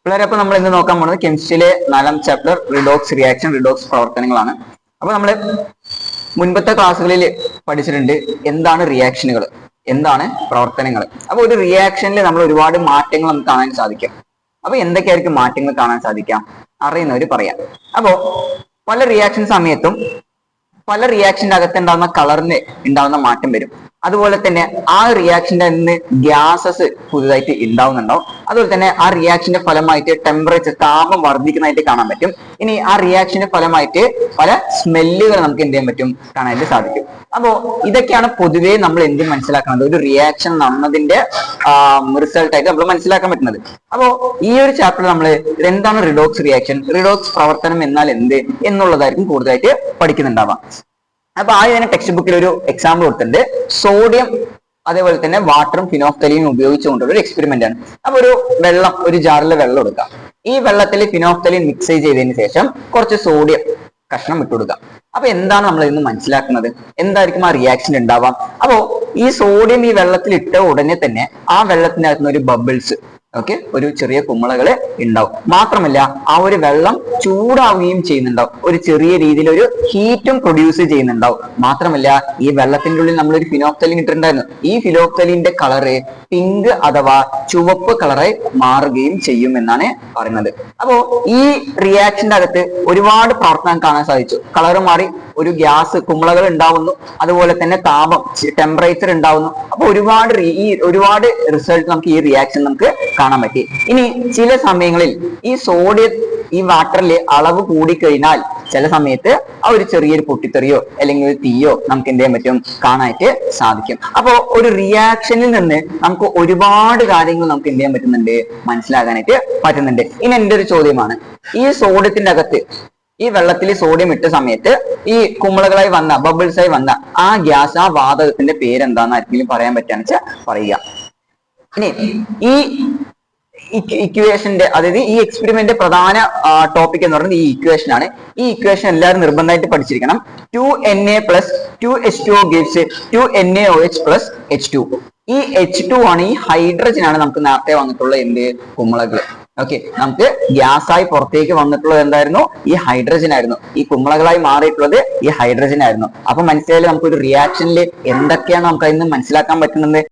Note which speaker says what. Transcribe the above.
Speaker 1: പിള്ളേരെ അപ്പൊ നമ്മൾ ഇന്ന് നോക്കാൻ പോകുന്നത് കെമിസ്ട്രിയിലെ 4ാം ചാപ്റ്റർ റിഡോക്സ് റിയാക്ഷൻ റിഡോക്സ് പ്രവർത്തനങ്ങളാണ്. അപ്പൊ നമ്മൾ മുൻപത്തെ ക്ലാസ്സുകളിൽ പഠിച്ചിട്ടുണ്ട് എന്താണ് റിയാക്ഷനുകൾ, എന്താണ് പ്രവർത്തനങ്ങൾ. അപ്പൊ ഒരു റിയാക്ഷനിൽ നമ്മൾ ഒരുപാട് മാറ്റങ്ങൾ നമുക്ക് കാണാൻ സാധിക്കും. അപ്പൊ എന്തൊക്കെയായിരിക്കും മാറ്റങ്ങൾ കാണാൻ സാധിക്കാം, അറിയുന്നവര് പറയാം. അപ്പോ പല റിയാക്ഷൻ സമയത്തും പല റിയാക്ഷന്റെ അകത്ത് ഉണ്ടാകുന്ന കളറിന് ഉണ്ടാകുന്ന മാറ്റം വരും. അതുപോലെ തന്നെ ആ റിയാക്ഷന്റെ നിന്ന് ഗ്യാസസ് പുതുതായിട്ട് ഉണ്ടാവുന്നുണ്ടാവും. അതുപോലെ തന്നെ ആ റിയാക്ഷന്റെ ഫലമായിട്ട് ടെമ്പറേച്ചർ, താപം വർദ്ധിക്കുന്നതായിട്ട് കാണാൻ പറ്റും. ഇനി ആ റിയാക്ഷന്റെ ഫലമായിട്ട് പല സ്മെല്ലുകൾ നമുക്ക് എന്ത് ചെയ്യാൻ പറ്റും, കാണാനായിട്ട് സാധിക്കും. അപ്പോ ഇതൊക്കെയാണ് പൊതുവേ നമ്മൾ എന്ത് മനസ്സിലാക്കുന്നത്, ഒരു റിയാക്ഷൻ നടന്നതിന്റെ റിസൾട്ട് ആയിട്ട് നമ്മൾ മനസ്സിലാക്കാൻ പറ്റുന്നത്. അപ്പോ ഈ ഒരു ചാപ്റ്ററിൽ നമ്മൾ എന്താണ് റിഡോക്സ് റിയാക്ഷൻ, റിഡോക്സ് പ്രവർത്തനം എന്നാൽ എന്ത് എന്നുള്ളതായിരിക്കും കൂടുതലായിട്ട് പഠിക്കുന്നുണ്ടാവാം. അപ്പൊ ആദ്യം തന്നെ ടെക്സ്റ്റ് ബുക്കിൽ ഒരു എക്സാമ്പിൾ കൊടുത്തിട്ടുണ്ട്. സോഡിയം അതേപോലെ തന്നെ വാട്ടറും ഫിനോഫ്തലീനും ഉപയോഗിച്ചുകൊണ്ടുള്ള ഒരു എക്സ്പെരിമെന്റ് ആണ്. അപ്പൊ ഒരു ജാറിലെ വെള്ളം എടുക്കാം. ഈ വെള്ളത്തിൽ ഫിനോഫ്തലീൻ മിക്സ് ചെയ്തതിന് ശേഷം കുറച്ച് സോഡിയം കഷ്ണം ഇട്ടുകൊടുക്കാം. അപ്പൊ എന്താണ് നമ്മൾ ഇന്ന് മനസ്സിലാക്കുന്നത്, എന്തായിരിക്കും ആ റിയാക്ഷൻ ഉണ്ടാവാം? അപ്പോ ഈ സോഡിയം ഈ വെള്ളത്തിൽ ഇട്ട ഉടനെ തന്നെ ആ വെള്ളത്തിനകത്തുനിന്ന് ഒരു ബബിൾസ്, ഒരു ചെറിയ കുമിളകള് ഉണ്ടാവും. മാത്രമല്ല ആ ഒരു വെള്ളം ചൂടാവുകയും ചെയ്യുന്നുണ്ടാവും, ഒരു ചെറിയ രീതിയിൽ ഒരു ഹീറ്റും പ്രൊഡ്യൂസ് ചെയ്യുന്നുണ്ടാവും. മാത്രമല്ല ഈ വെള്ളത്തിന്റെ ഉള്ളിൽ നമ്മളൊരു ഫിനോഫ്തലീൻ ഇട്ടിട്ടുണ്ടായിരുന്നു. ഈ ഫിനോഫ്തലീന്റെ കളറ് പിങ്ക് അഥവാ ചുവപ്പ് കളറായി മാറുകയും ചെയ്യും എന്നാണ് പറയുന്നത്. അപ്പോ ഈ റിയാക്ഷന്റെ അകത്ത് ഒരുപാട് പ്രവർത്തനം കാണാൻ സാധിച്ചു. കളറ് മാറി, ഒരു ഗ്യാസ് കുമിളകൾ ഉണ്ടാവുന്നു, അതുപോലെ തന്നെ താപം ടെമ്പറേച്ചർ ഉണ്ടാവുന്നു. അപ്പൊ ഒരുപാട് റിസൾട്ട് നമുക്ക് ഈ റിയാക്ഷൻ നമുക്ക് കാണാൻ പറ്റി. ഇനി ചില സമയങ്ങളിൽ ഈ സോഡിയം ഈ വാട്ടറിൽ അളവ് കൂടിക്കഴിഞ്ഞാൽ ചില സമയത്ത് ആ ഒരു ചെറിയൊരു പൊട്ടിത്തെറിയോ അല്ലെങ്കിൽ ഒരു തീയോ നമുക്ക് എന്ത് ചെയ്യാൻ പറ്റും, കാണാനായിട്ട് സാധിക്കും. അപ്പോ ഒരു റിയാക്ഷനിൽ നിന്ന് നമുക്ക് ഒരുപാട് കാര്യങ്ങൾ നമുക്ക് എന്ത് ചെയ്യാൻ പറ്റുന്നുണ്ട്, മനസ്സിലാക്കാനായിട്ട് പറ്റുന്നുണ്ട്. ഇനി എൻ്റെ ഒരു ചോദ്യമാണ്, ഈ സോഡിയത്തിന്റെ അകത്ത് ഈ വെള്ളത്തിൽ സോഡിയം ഇട്ട സമയത്ത് ഈ കുമിളകളായി വന്ന ബബിൾസ് ആയി വന്ന ആ ഗ്യാസ്, ആ വാതകത്തിന്റെ പേരെന്താന്ന് ആർക്കെങ്കിലും പറയാൻ പറ്റുകയാണെന്ന് വെച്ചാൽ പറയുക. ഇനി ഈ ഇക്വേഷന്റെ, അതായത് ഈ എക്സ്പെരിമെന്റ് പ്രധാന ടോപ്പിക് എന്ന് പറയുന്നത് ഈ ഇക്വേഷൻ ആണ്. ഈ ഇക്വേഷൻ എല്ലാവരും നിർബന്ധമായിട്ട് പഠിച്ചിരിക്കണം. 2Na plus 2H2O gives 2NaOH plus H2. ഈ H2 ആണ്, ഈ ഹൈഡ്രജൻ ആണ് നമുക്ക് നേരത്തെ വന്നിട്ടുള്ള എന്ത് കുമിളകൾ. നമുക്ക് ഗ്യാസായി പുറത്തേക്ക് വന്നിട്ടുള്ളത് എന്തായിരുന്നു, ഈ ഹൈഡ്രജൻ ആയിരുന്നു. ഈ കുമിളകളായി മാറിയിട്ടുള്ളത് ഈ ഹൈഡ്രജൻ ആയിരുന്നു. അപ്പൊ മനസ്സിലായാലും നമുക്ക് ഒരു റിയാക്ഷനിൽ എന്തൊക്കെയാണ് നമുക്ക് അതിൽ നിന്ന് മനസ്സിലാക്കാൻ പറ്റുന്നത്.